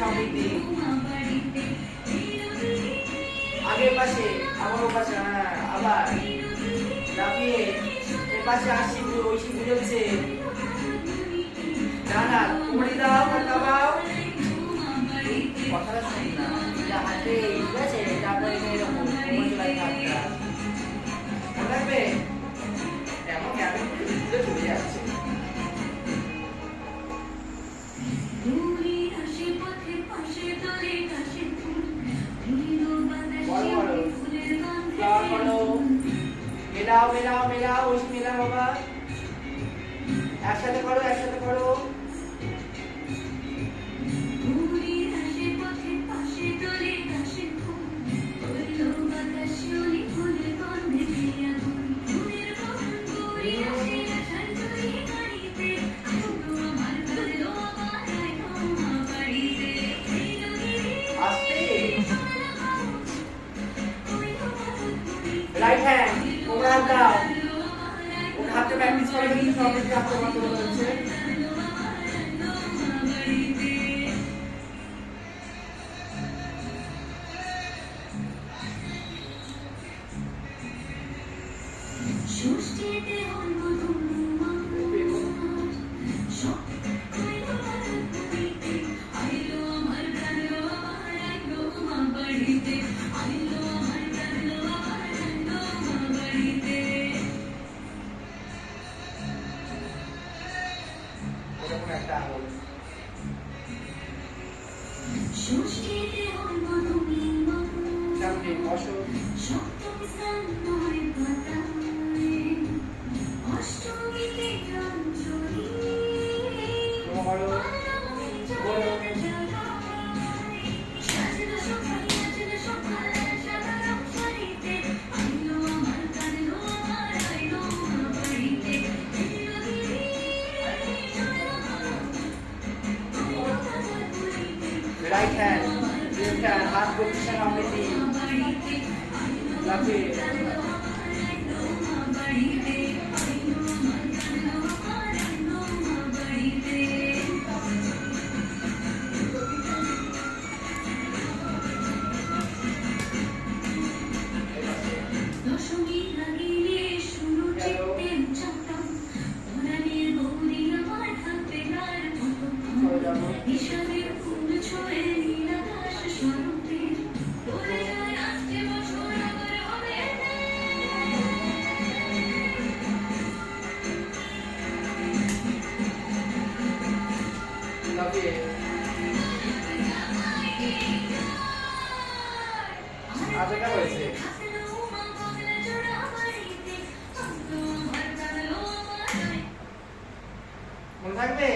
সমৃদ্ধি। আগের পাশে আবার ও পাশে, হ্যাঁ আবার লাফিয়ে এর পাশে আসছি, ঐশী বুঝেছে। না না কুমড়ি দাও আর দাবাও, কথাটা শুনি না, এটা হাতে ঠিক আছে, তারপরে এরকম কুমড়ি লাই হাতটা মনে রাখবে। এমন কেমন ঘুরে চলে যাচ্ছে। মেলাও মেলাও মেলাও, ওই মেলাও বাবা, একসাথে করো একসাথে করো। রাইট হ্যান্ড ওমরা হাত দাও, ওর হাতে প্র্যাকটিস করে কিন্তু সব কিছু হাতে মাত্র হচ্ছে। একটা আঙুল সামনে বসো। Right hand, left hand, heart position of the knee. Lafi. আবেগা হয়েছে মনে থাকবে।